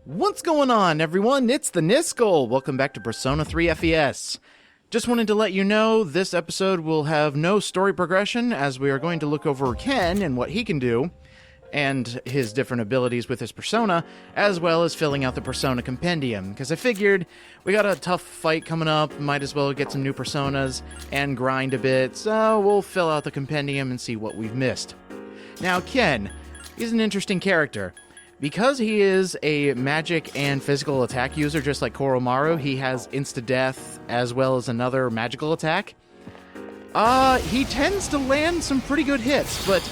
What's going on, everyone? It's the Niskel. Welcome back to Persona 3 FES. Just wanted to let you know this episode will have no story progression, as we are going to look over Ken and what he can do, and his different abilities with his persona, as well as filling out the Persona Compendium, because I figured we got a tough fight coming up, might as well get some new personas and grind a bit, so we'll fill out the Compendium and see what we've missed. Now, Ken, he's an interesting character. Because he is a magic and physical attack user, just like Koromaru, he has insta-death as well as another magical attack. He tends to land some pretty good hits, but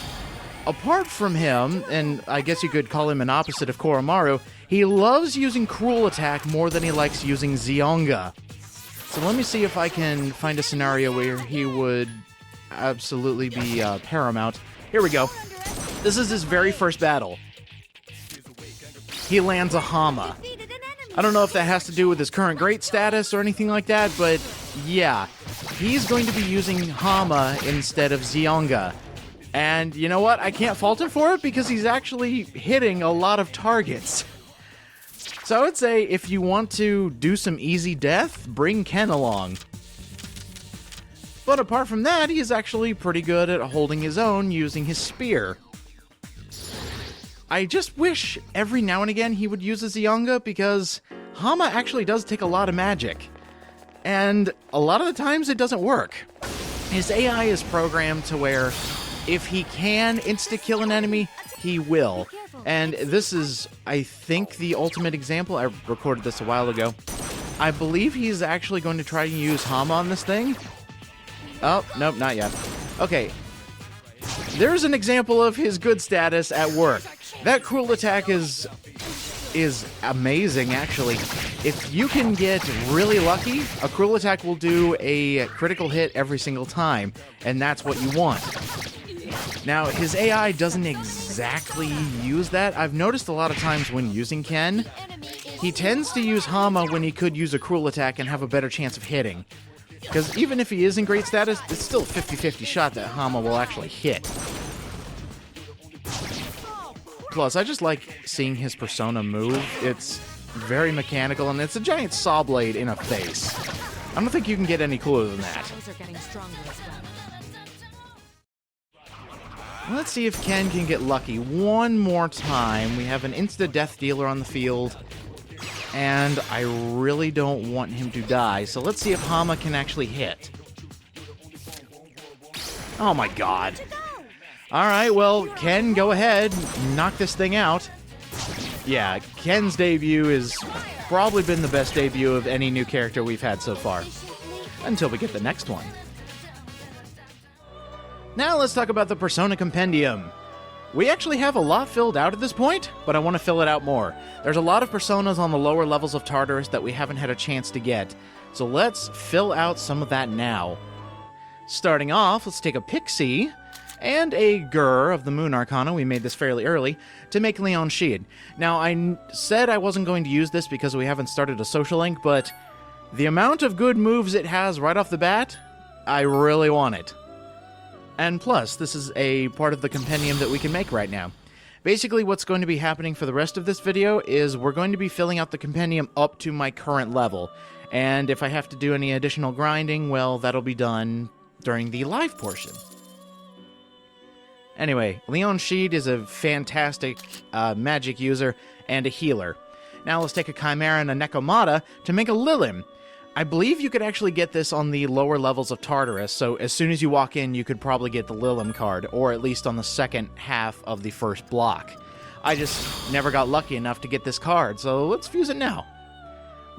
apart from him, and I guess you could call him an opposite of Koromaru, he loves using Cruel Attack more than he likes using Zionga. So let me see if I can find a scenario where he would absolutely be paramount. Here we go. This is his very first battle. He lands a Hama. I don't know if that has to do with his current great status or anything like that, but yeah. He's going to be using Hama instead of Zionga. And you know what? I can't fault him for it because he's actually hitting a lot of targets. So I would say if you want to do some easy death, bring Ken along. But apart from that, he is actually pretty good at holding his own using his spear. I just wish every now and again he would use a Zionga, because Hama actually does take a lot of magic. And a lot of the times it doesn't work. His AI is programmed to where if he can insta-kill an enemy, he will. And this is, I think, the ultimate example. I recorded this a while ago. I believe he's actually going to try to use Hama on this thing. Oh, nope, not yet. Okay. There's an example of his good status at work. That Cruel Attack is amazing, actually. If you can get really lucky, a Cruel Attack will do a critical hit every single time, and that's what you want. Now, his AI doesn't exactly use that. I've noticed a lot of times when using Ken, he tends to use Hama when he could use a Cruel Attack and have a better chance of hitting. Because even if he is in great status, it's still a 50-50 shot that Hama will actually hit. Plus, I just like seeing his persona move. It's very mechanical, and it's a giant saw blade in a face. I don't think you can get any cooler than that. Let's see if Ken can get lucky one more time. We have an insta-death dealer on the field, and I really don't want him to die, so let's see if Hama can actually hit. Oh my god. Alright, well, Ken, go ahead, knock this thing out. Yeah, Ken's debut has probably been the best debut of any new character we've had so far. Until we get the next one. Now let's talk about the Persona Compendium. We actually have a lot filled out at this point, but I want to fill it out more. There's a lot of personas on the lower levels of Tartarus that we haven't had a chance to get, so let's fill out some of that now. Starting off, let's take a Pixie and a Gur of the Moon Arcana. We made this fairly early to make Leon Sheed. Now, I said I wasn't going to use this because we haven't started a social link, but the amount of good moves it has right off the bat, I really want it. And plus, this is a part of the compendium that we can make right now. Basically, what's going to be happening for the rest of this video is we're going to be filling out the compendium up to my current level. And if I have to do any additional grinding, well, that'll be done during the live portion. Anyway, Leon Sheed is a fantastic magic user and a healer. Now let's take a Chimera and a Nekomata to make a Lilim. I believe you could actually get this on the lower levels of Tartarus, so as soon as you walk in, you could probably get the Lilim card, or at least on the second half of the first block. I just never got lucky enough to get this card, so let's fuse it now.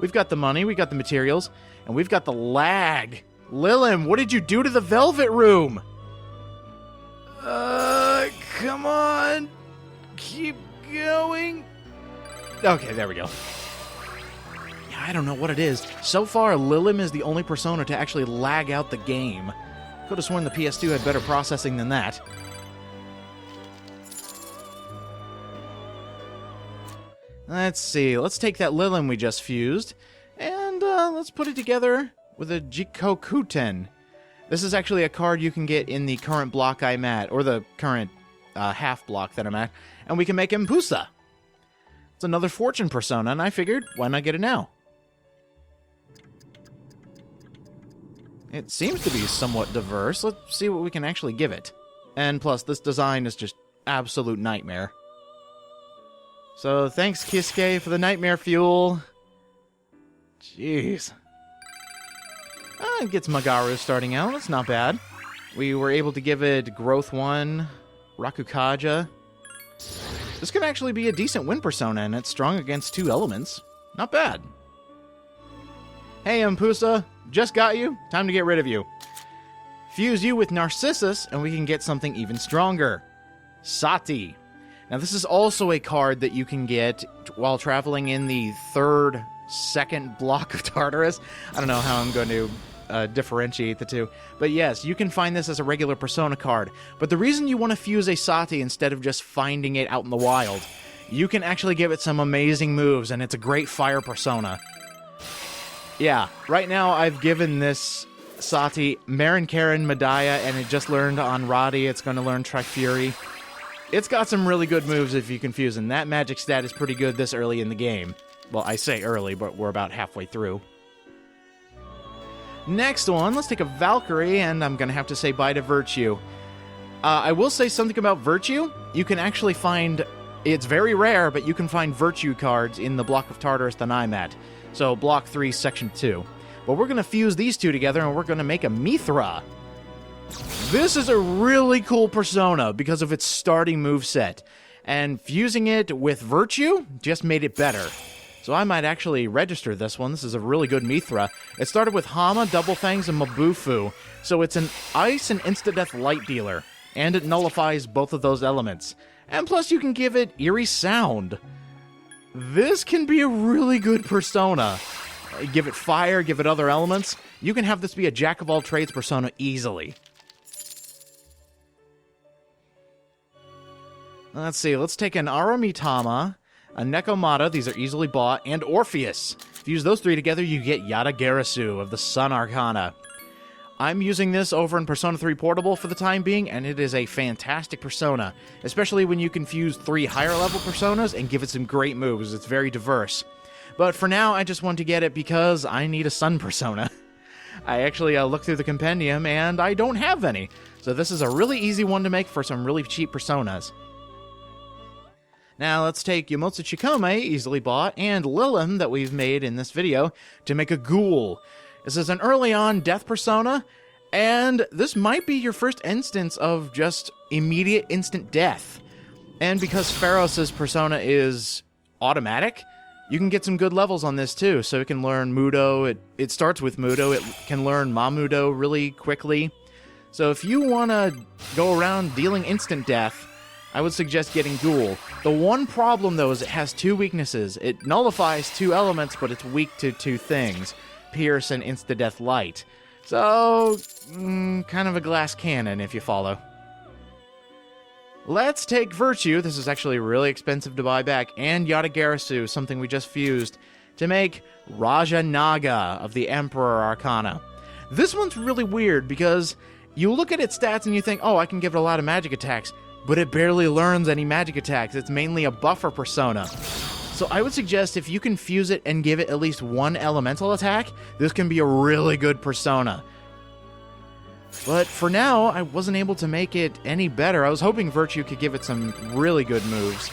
We've got the money, we got the materials, and we've got the lag. Lilim, what did you do to the Velvet Room? Come on. Keep going. Okay, there we go. Yeah, I don't know what it is. So far, Lilim is the only persona to actually lag out the game. Could have sworn the PS2 had better processing than that. Let's see. Let's take that Lilim we just fused, and let's put it together with a Jikokuten. This is actually a card you can get in the current block I'm at, or the current half block that I'm at, and we can make him Pusa. It's another Fortune Persona, and I figured, why not get it now? It seems to be somewhat diverse. Let's see what we can actually give it. And plus, this design is just absolute nightmare. So, thanks, Kisuke, for the nightmare fuel. Jeez. It gets Megara starting out. That's not bad. We were able to give it Growth 1, Rakukaja. This could actually be a decent wind persona, and it's strong against 2 elements. Not bad. Hey, Impusa. Just got you. Time to get rid of you. Fuse you with Narcissus, and we can get something even stronger. Sati. Now, this is also a card that you can get while traveling in the second block of Tartarus. I don't know how I'm going to differentiate the two. But yes, you can find this as a regular Persona card. But the reason you want to fuse a Sati instead of just finding it out in the wild, you can actually give it some amazing moves, and it's a great fire Persona. Yeah, right now I've given this Sati Marin Karen Medaya, and it just learned on Roddy. It's going to learn Trifury. It's got some really good moves if you can fuse, and that magic stat is pretty good this early in the game. Well, I say early, but we're about halfway through. Next one, let's take a Valkyrie, and I'm going to have to say bye to Virtue. I will say something about Virtue. You can actually find, it's very rare, but you can find Virtue cards in the block of Tartarus that I'm at. So, block 3, section 2. But we're going to fuse these two together, and we're going to make a Mithra. This is a really cool Persona because of its starting moveset. And fusing it with Virtue just made it better. So I might actually register this one. This is a really good Mithra. It started with Hama, Double Fangs, and Mabufu. So it's an Ice and Insta-Death Light Dealer. And it nullifies both of those elements. And plus you can give it Eerie Sound. This can be a really good Persona. Give it fire, give it other elements. You can have this be a jack-of-all-trades Persona easily. Let's see, let's take an Aramitama, a Nekomata, these are easily bought, and Orpheus. If you use those 3 together, you get Yatagarasu of the Sun Arcana. I'm using this over in Persona 3 Portable for the time being, and it is a fantastic Persona, especially when you can fuse 3 higher-level Personas and give it some great moves. It's very diverse. But for now, I just want to get it because I need a Sun Persona. I actually looked through the Compendium, and I don't have any. So this is a really easy one to make for some really cheap Personas. Now let's take Yomotsu Chikome, easily bought, and Lilith that we've made in this video to make a Ghoul. This is an early-on death Persona, and this might be your first instance of just immediate instant death. And because Pharos' Persona is automatic, you can get some good levels on this too. So it can learn Mudo, it starts with Mudo, it can learn Mamudo really quickly. So if you want to go around dealing instant death, I would suggest getting Ghoul. The one problem, though, is it has 2 weaknesses. It nullifies 2 elements, but it's weak to 2 things. Pierce and Insta-Death Light. So, kind of a glass cannon, if you follow. Let's take Virtue. This is actually really expensive to buy back. And Yatagarasu, something we just fused, to make Raja Naga of the Emperor Arcana. This one's really weird, because you look at its stats and you think, oh, I can give it a lot of magic attacks. But it barely learns any magic attacks. It's mainly a buffer Persona. So I would suggest if you can fuse it and give it at least 1 elemental attack, this can be a really good Persona. But for now, I wasn't able to make it any better. I was hoping Virtue could give it some really good moves.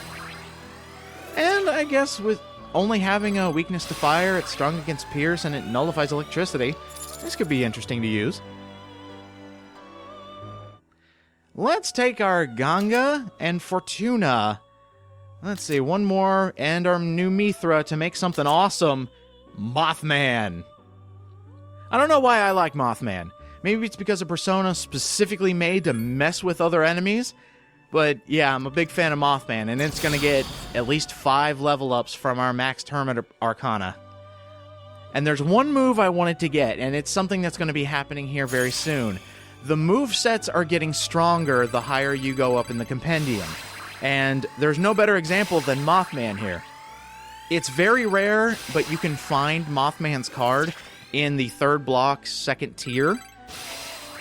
And I guess with only having a weakness to fire, it's strong against Pierce, and it nullifies electricity, this could be interesting to use. Let's take our Ganga and Fortuna. Let's see, one more, and our new Mithra to make something awesome. Mothman. I don't know why I like Mothman. Maybe it's because of Persona specifically made to mess with other enemies. But yeah, I'm a big fan of Mothman, and it's going to get at least 5 level ups from our Max Hermit Arcana. And there's one move I wanted to get, and it's something that's going to be happening here very soon. The movesets are getting stronger the higher you go up in the Compendium. And there's no better example than Mothman here. It's very rare, but you can find Mothman's card in the 3rd block, 2nd tier.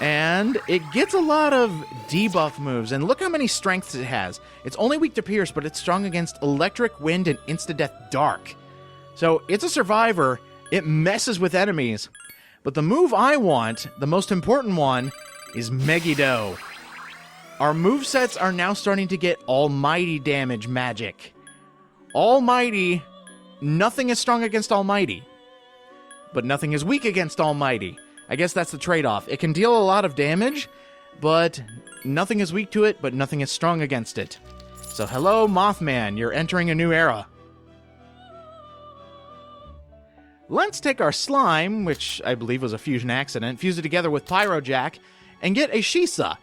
And it gets a lot of debuff moves, and look how many strengths it has. It's only weak to Pierce, but it's strong against Electric, Wind, and Insta-Death Dark. So it's a survivor. It messes with enemies. But the move I want, the most important one, is Megiddo. Our movesets are now starting to get Almighty damage magic. Almighty, nothing is strong against Almighty. But nothing is weak against Almighty. I guess that's the trade-off. It can deal a lot of damage, but nothing is weak to it, but nothing is strong against it. So hello, Mothman, you're entering a new era. Let's take our slime, which I believe was a fusion accident, fuse it together with Pyrojack, and get a Shisa.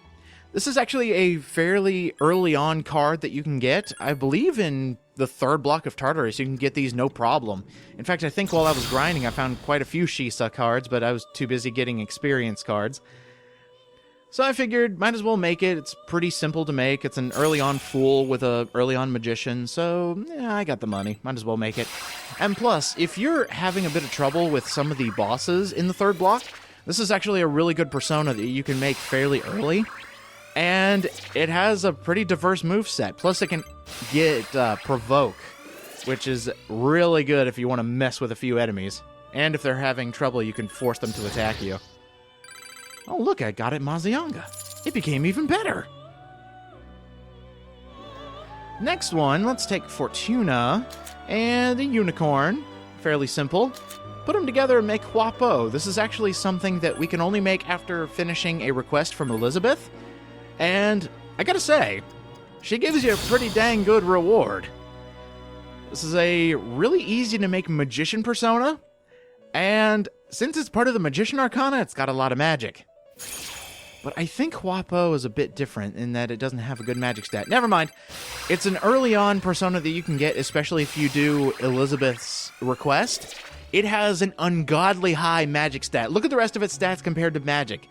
This is actually a fairly early on card that you can get. I believe in the third block of Tartarus, you can get these no problem. In fact, I think while I was grinding, I found quite a few Shisa cards, but I was too busy getting experience cards. So I figured, might as well make it. It's pretty simple to make. It's an early on Fool with a early on Magician, so yeah, I got the money. Might as well make it. And plus, if you're having a bit of trouble with some of the bosses in the third block, this is actually a really good persona that you can make fairly early. And it has a pretty diverse moveset. Plus, it can get Provoke, which is really good if you want to mess with a few enemies. And if they're having trouble, you can force them to attack you. Oh, look, I got it Mazayanga. It became even better. Next one, let's take Fortuna and the Unicorn. Fairly simple. Put them together and make Wopo. This is actually something that we can only make after finishing a request from Elizabeth. And I gotta say, she gives you a pretty dang good reward. This is a really easy to make Magician persona, and since it's part of the Magician Arcana, it's got a lot of magic. But I think Wopo is a bit different in that it doesn't have a good magic stat. Never mind. It's an early on persona that you can get, especially if you do Elizabeth's request. It has an ungodly high magic stat. Look at the rest of its stats compared to magic.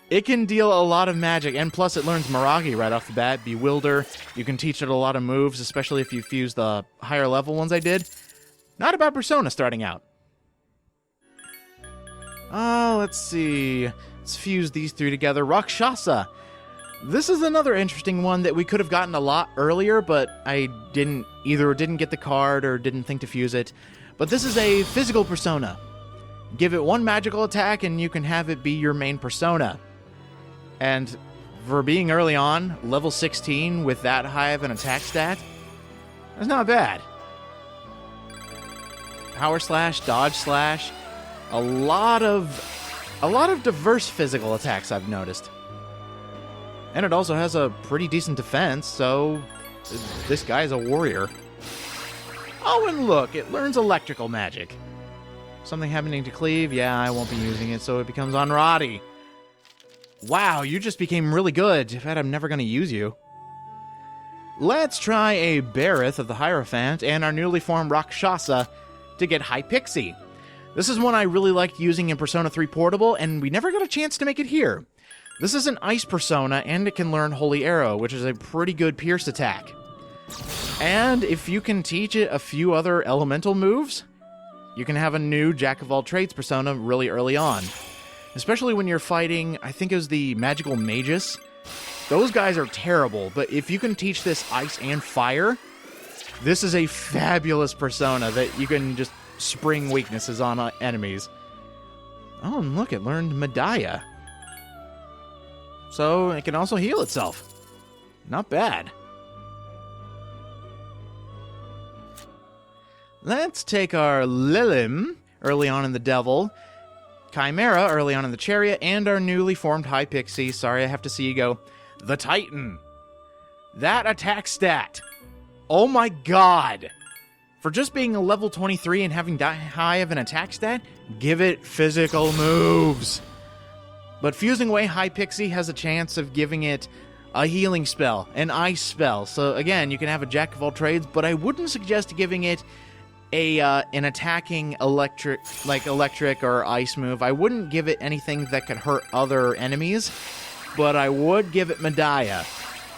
It can deal a lot of magic, and plus it learns Miragi right off the bat, Bewilder. You can teach it a lot of moves, especially if you fuse the higher level ones I did. Not a bad persona starting out. Let's see. Let's fuse these three together. Raksasa. This is another interesting one that we could have gotten a lot earlier, but I didn't get the card or didn't think to fuse it. But this is a physical persona. Give it one magical attack and you can have it be your main persona. And for being early on, level 16 with that high of an attack stat, that's not bad. Power slash, dodge slash, a lot of diverse physical attacks I've noticed. And it also has a pretty decent defense, so this guy's a warrior. Oh, and look, it learns electrical magic. Something happening to Cleave? Yeah, I won't be using it, so it becomes Anrati. Wow, you just became really good. In fact, I'm never going to use you. Let's try a Barith of the Hierophant and our newly formed Raksasa to get High Pixie. This is one I really liked using in Persona 3 Portable, and we never got a chance to make it here. This is an Ice Persona, and it can learn Holy Arrow, which is a pretty good Pierce attack. And if you can teach it a few other elemental moves, you can have a new Jack-of-all-trades persona really early on. Especially when you're fighting, I think it was the Magical Magus. Those guys are terrible, but if you can teach this ice and fire, this is a fabulous persona that you can just spring weaknesses on enemies. Oh, and look, it learned Medaya. So it can also heal itself. Not bad. Let's take our Lilim early on in the Devil, Chimera early on in the Chariot, and our newly formed High Pixie. Sorry, I have to see you go. The Titan. That attack stat. Oh my god. For just being a level 23 and having that high of an attack stat, give it physical moves. But fusing away High Pixie has a chance of giving it a healing spell, an ice spell. So again, you can have a Jack of all trades, but I wouldn't suggest giving it an attacking electric or ice move. I wouldn't give it anything that could hurt other enemies, but I would give it Medaya,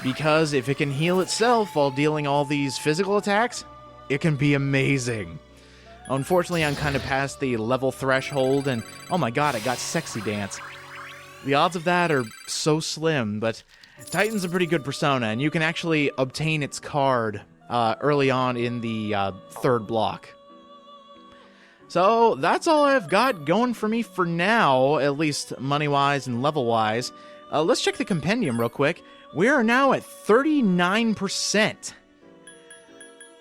because if it can heal itself while dealing all these physical attacks, it can be amazing. Unfortunately, I'm kind of past the level threshold, and oh my god, I got Sexy Dance. The odds of that are so slim, but Titan's a pretty good persona, and you can actually obtain its card early on in the third block. So that's all I've got going for me for now, at least money-wise and level-wise. Let's check the compendium real quick. We are now at 39%.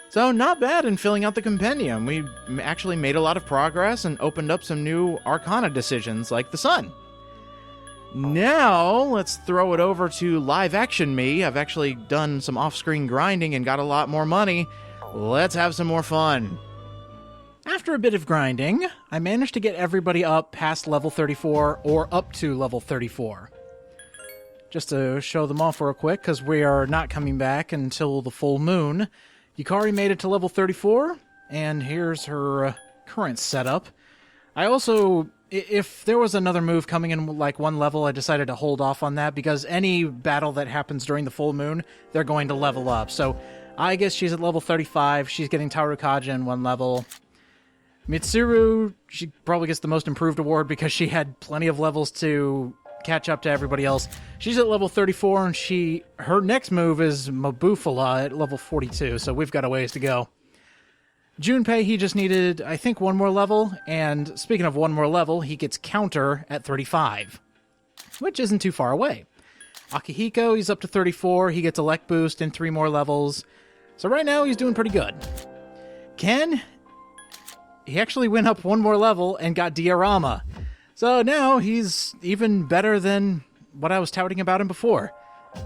So not bad in filling out the compendium. We actually made a lot of progress and opened up some new Arcana decisions, like the sun. Now, let's throw it over to live-action me. I've actually done some off-screen grinding and got a lot more money. Let's have some more fun. After a bit of grinding, I managed to get everybody up past level 34, or up to level 34. Just to show them off real quick, because we are not coming back until the full moon. Yukari made it to level 34, and here's her current setup. I also, if there was another move coming in like one level, I decided to hold off on that, because any battle that happens during the full moon, they're going to level up. So I guess she's at level 35, she's getting Tarukaja in one level. Mitsuru, she probably gets the most improved award because she had plenty of levels to catch up to everybody else. She's at level 34, and her next move is Mabufala at level 42, so we've got a ways to go. Junpei, he just needed, I think, one more level, and speaking of one more level, he gets Counter at 35, which isn't too far away. Akihiko, he's up to 34, he gets Elect Boost and 3 more levels, so right now he's doing pretty good. Ken, he actually went up one more level and got Diorama. So now he's even better than what I was touting about him before.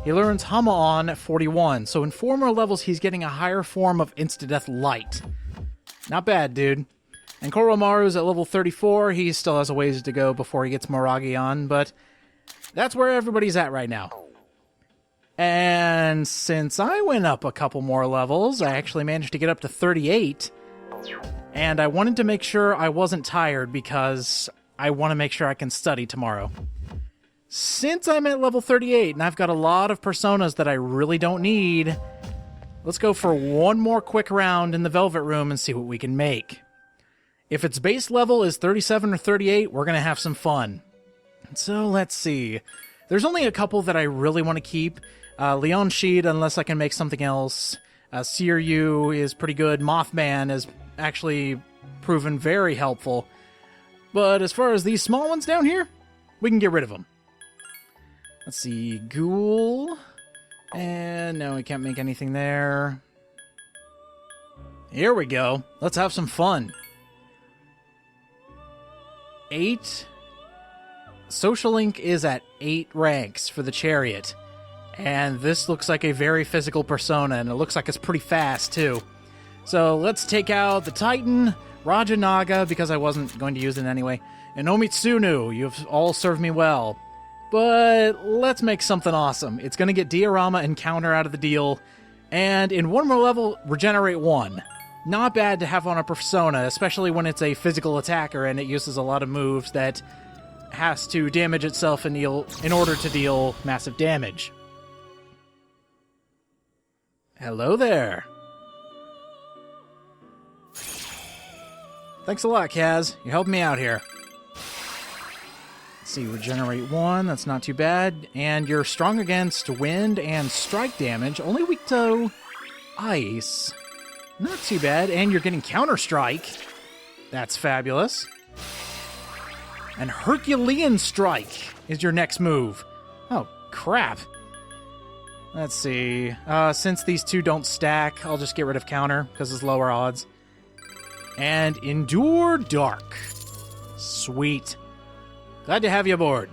He learns Hama-On at 41, so in 4 more levels he's getting a higher form of Insta-Death Light. Not bad, dude. And Koromaru's at level 34, he still has a ways to go before he gets Moragi-On, but that's where everybody's at right now. And since I went up a couple more levels, I actually managed to get up to 38, and I wanted to make sure I wasn't tired because I want to make sure I can study tomorrow. Since I'm at level 38 and I've got a lot of personas that I really don't need, let's go for one more quick round in the Velvet Room and see what we can make. If its base level is 37 or 38, we're going to have some fun. So let's see. There's only a couple that I really want to keep. Leon Sheed, unless I can make something else. Seiryu is pretty good. Mothman is actually proven very helpful. But as far as these small ones down here, we can get rid of them. Let's see, Ghoul. And no, we can't make anything there. Here we go. Let's have some fun. 8. Social Link is at 8 ranks for the Chariot. And this looks like a very physical persona, and it looks like it's pretty fast, too. So let's take out the Titan, Rajanaga, because I wasn't going to use it anyway, and Omitsunu. You've all served me well. But let's make something awesome. It's going to get Diorama and Counter out of the deal, and in one more level, regenerate 1. Not bad to have on a persona, especially when it's a physical attacker and it uses a lot of moves that has to damage itself in order to deal massive damage. Hello there. Thanks a lot, Kaz. You're helping me out here. Let's see, regenerate 1. That's not too bad. And you're strong against wind and strike damage. Only weak to ice. Not too bad. And you're getting counter-strike. That's fabulous. And Herculean Strike is your next move. Oh, crap. Let's see. Since these two don't stack, I'll just get rid of counter, because it's lower odds. And Endure Dark. Sweet. Glad to have you aboard.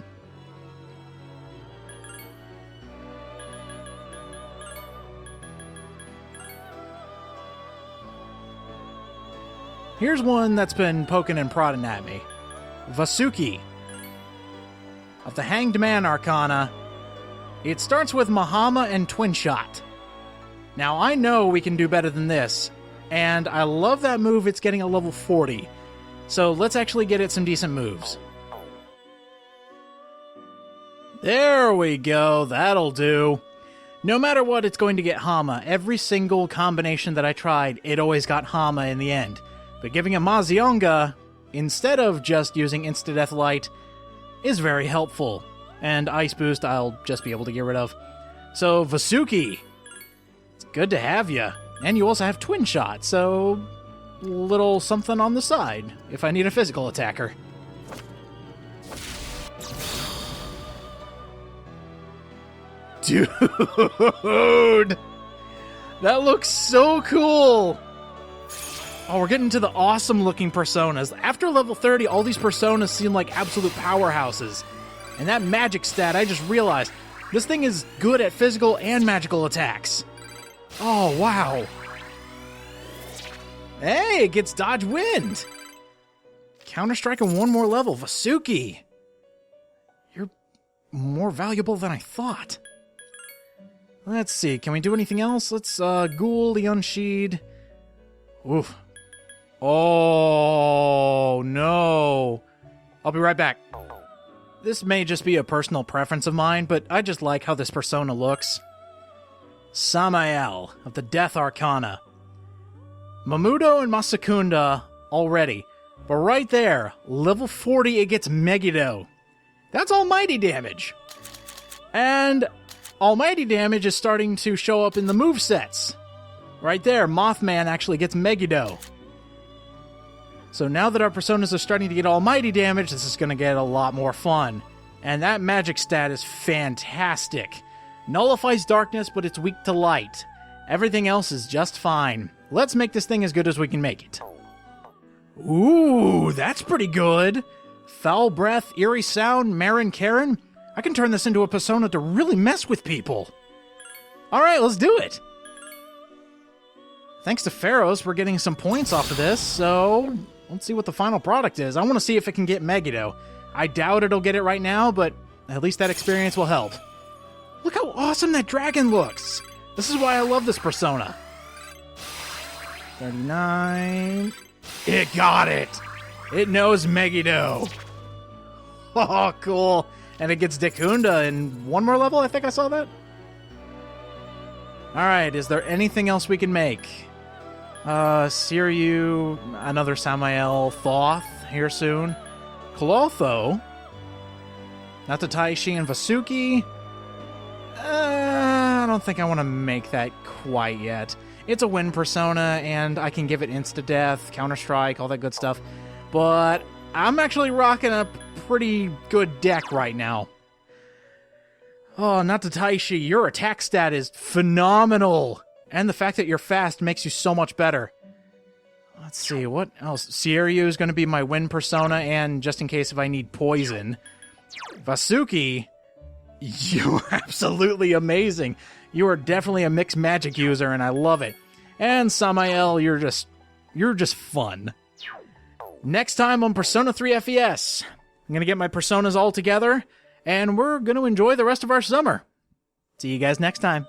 Here's one that's been poking and prodding at me. Vasuki. Of the Hanged Man Arcana, it starts with Mahama and Twin Shot. Now, I know we can do better than this, and I love that move. It's getting a level 40. So let's actually get it some decent moves. There we go. That'll do. No matter what, it's going to get Hama. Every single combination that I tried, it always got Hama in the end. But giving a Mazionga, instead of just using Insta-Death Light, is very helpful. And Ice Boost I'll just be able to get rid of. So, Vasuki, it's good to have you. And you also have Twin Shot, so little something on the side if I need a physical attacker. Dude, that looks so cool. Oh, we're getting to the awesome-looking personas. After level 30, all these personas seem like absolute powerhouses. And that magic stat, I just realized, this thing is good at physical and magical attacks. Oh, wow. Hey, it gets Dodge Wind. Counter-Strike in one more level. Vasuki, you're more valuable than I thought. Let's see, can we do anything else? Let's, Ghoul, the Unsheed. Oof. Oh, no. I'll be right back. This may just be a personal preference of mine, but I just like how this persona looks. Samael, of the Death Arcana. Mamudo and Masakunda already, but right there, level 40, it gets Megiddo. That's almighty damage. And almighty damage is starting to show up in the movesets. Right there, Mothman actually gets Megiddo. So now that our personas are starting to get almighty damage, this is going to get a lot more fun. And that magic stat is fantastic. Nullifies darkness, but it's weak to light. Everything else is just fine. Let's make this thing as good as we can make it. Ooh, that's pretty good. Foul Breath, Eerie Sound, Marin Karen. I can turn this into a persona to really mess with people. Alright, let's do it. Thanks to Pharaohs, we're getting some points off of this, so let's see what the final product is. I want to see if it can get Megiddo. I doubt it'll get it right now, but at least that experience will help. Look how awesome that dragon looks! This is why I love this persona. 39... It got it! It knows Megiddo! Oh, cool. And it gets Dekunda in one more level? I think I saw that. Alright, is there anything else we can make? Siryu, another Samael, Thoth, here soon. Clotho, Natataishi and Vasuki. I don't think I want to make that quite yet. It's a wind persona, and I can give it insta-death, counter-strike, all that good stuff. But I'm actually rocking a pretty good deck right now. Oh, Natataishi, your attack stat is phenomenal. And the fact that you're fast makes you so much better. Let's see, what else? Siryu is going to be my wind persona, and just in case if I need poison. Vasuki, you're absolutely amazing. You are definitely a mixed magic user, and I love it. And Samael, you're just fun. Next time on Persona 3 FES, I'm going to get my personas all together, and we're going to enjoy the rest of our summer. See you guys next time.